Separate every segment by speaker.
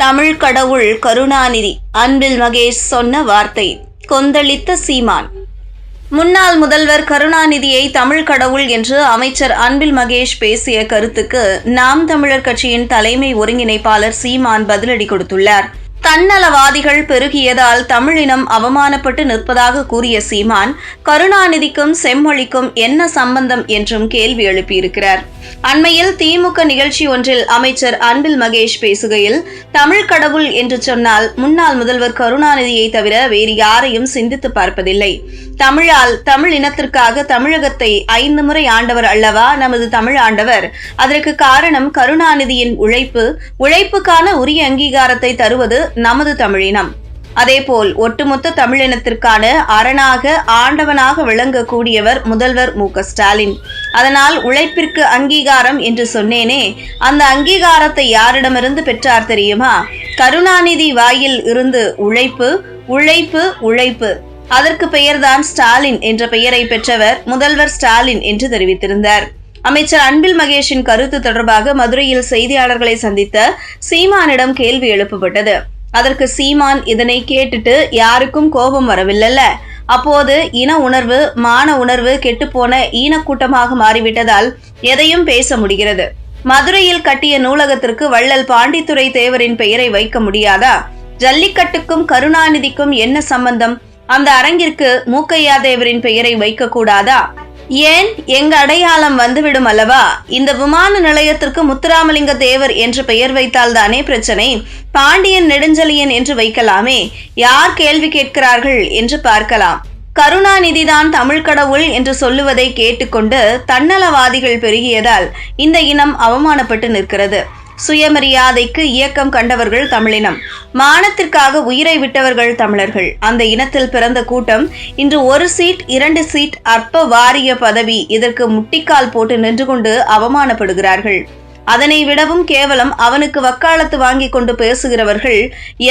Speaker 1: தமிழ் கடவுள் கருணாநிதி அன்பில் மகேஷ் சொன்ன வார்த்தை கொந்தளித்த சீமான். முன்னாள் முதல்வர் கருணாநிதியை தமிழ் கடவுள் என்று அமைச்சர் அன்பில் மகேஷ் பேசிய கருத்துக்கு நாம் தமிழர் கட்சியின் தலைமை ஒருங்கிணைப்பாளர் சீமான் பதிலடி கொடுத்துள்ளார். தன்னலவாதிகள் பெருகியதால் தமிழினம் அவமானப்பட்டு நிற்பதாக கூறிய சீமான், கருணாநிதிக்கும் செம்மொழிக்கும் என்ன சம்பந்தம் என்றும் கேள்வி எழுப்பியிருக்கிறார். அண்மையில் திமுக நிகழ்ச்சி ஒன்றில் அமைச்சர் அன்பில் மகேஷ் பேசுகையில், தமிழ் கடவுள் என்று சொன்னால் முன்னாள் முதல்வர் கருணாநிதியை தவிர வேறு யாரையும் சிந்தித்து பார்ப்பதில்லை. தமிழால் தமிழ் இனத்திற்காக தமிழகத்தை 5 முறை ஆண்டவர் அல்லவா நமது தமிழ் ஆண்டவர். அதற்கு காரணம் கருணாநிதியின் உழைப்புக்கான உரிய அங்கீகாரத்தை தருவது நமது தமிழினம். அதேபோல் ஒட்டுமொத்த தமிழினத்திற்கான அரணாக ஆண்டவனாக விளங்கக்கூடியவர் முதல்வர் மு.க.ஸ்டாலின். அதனால் உழைப்பிற்கு அங்கீகாரம் என்று சொன்னேனே, அந்த அங்கீகாரத்தை யாரிடமிருந்து பெற்றார் தெரியுமா? கருணாநிதி வாயில் இருந்து உழைப்பு உழைப்பு உழைப்பு. அதற்கு பெயர்தான் ஸ்டாலின் என்ற பெயரை பெற்றவர் முதல்வர் ஸ்டாலின் என்று தெரிவித்திருந்தார். அமைச்சர் அன்பில் மகேஷின் கருத்து தொடர்பாக மதுரையில் செய்தியாளர்களை சந்தித்த சீமானிடம் கேள்வி எழுப்பப்பட்டது. அதற்கு சீமான், இதனை கேட்டுட்டு யாருக்கும் கோபம் வரவில்லைல்ல, அப்போது இன உணர்வு மான உணர்வு கெட்டுப்போன ஈனக்கூட்டமாக மாறிவிட்டதால் எதையும் பேச முடிகிறது. மதுரையில் கட்டிய நூலகத்திற்கு வள்ளல் பாண்டித்துரை தேவரின் பெயரை வைக்க முடியாதா? ஜல்லிக்கட்டுக்கும் கருணாநிதிக்கும் என்ன சம்பந்தம்? அந்த அரங்கிற்கு மூக்கையா தேவரின் பெயரை வைக்க கூடாதா? ஏன், எங்க அடையாளம் வந்துவிடும் அல்லவா? இந்த விமான நிலையத்திற்கு முத்துராமலிங்க தேவர் என்று பெயர் வைத்தால் தானே பிரச்சனை. பாண்டியன் நெடுஞ்செழியன் என்று வைக்கலாமே. யார் கேள்வி கேட்கிறார்கள் என்று பார்க்கலாம். கருணாநிதிதான் தமிழ் கடவுள் என்று சொல்லுவதை கேட்டுக்கொண்டு தன்னலவாதிகள் பெருகியதால் இந்த இனம் அவமானப்பட்டு நிற்கிறது. சுயமரியாதைக்கு இயக்கம் கண்டவர்கள் தமிழினம். மானத்திற்காக உயிரை விட்டவர்கள் தமிழர்கள். அந்த இனத்தில் பிறந்த கூட்டம் இன்று 1 சீட் 2 சீட் அற்ப வாரிய பதவி இதற்கு முட்டிக்கால் போட்டு நின்று கொண்டு அவமானப்படுகிறார்கள். அதனை விடவும் கேவலம், அவனுக்கு வக்காலத்து வாங்கி கொண்டு பேசுகிறவர்கள்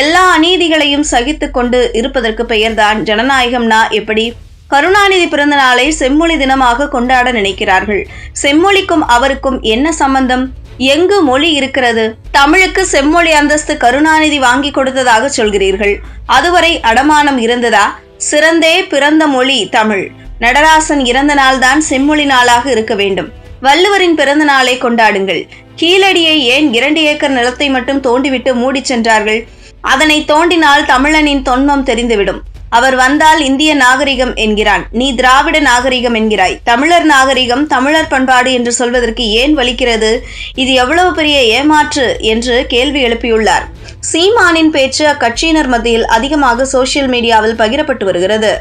Speaker 1: எல்லா அநீதிகளையும் சகித்து கொண்டு இருப்பதற்கு பெயர்தான் ஜனநாயகம்னா எப்படி? கருணாநிதி பிறந்த நாளை செம்மொழி தினமாக கொண்டாட நினைக்கிறார்கள். செம்மொழிக்கும் அவருக்கும் என்ன சம்பந்தம்? எங்கு மொழி இருக்கிறது? தமிழுக்கு செம்மொழி அந்தஸ்து கருணாநிதி வாங்கி கொடுத்ததாக சொல்கிறீர்கள். அதுவரை அடமானம் இருந்ததா? சிறந்தே பிறந்த மொழி தமிழ். நடராசன் இறந்த நாள்தான் செம்மொழி நாளாக இருக்க வேண்டும். வள்ளுவரின் பிறந்த நாளை கொண்டாடுங்கள். கீழடியை ஏன் 2 ஏக்கர் நிலத்தை மட்டும் தோண்டிவிட்டு மூடி சென்றார்கள்? அதனை தோண்டினால் தமிழனின் தொன்மம் தெரிந்துவிடும். அவர் வந்தால் இந்திய நாகரிகம் என்கிறான், நீ திராவிட நாகரிகம் என்கிறாய். தமிழர் நாகரிகம் தமிழர் பண்பாடு என்று சொல்வதற்கு ஏன் வலிக்கிறது? இது எவ்வளவு பெரிய ஏமாற்று என்று கேள்வி எழுப்பியுள்ளார். சீமானின் பேச்சு அக்கட்சியினர் மத்தியில் அதிகமாக சோசியல் மீடியாவில் பகிரப்பட்டு வருகிறது.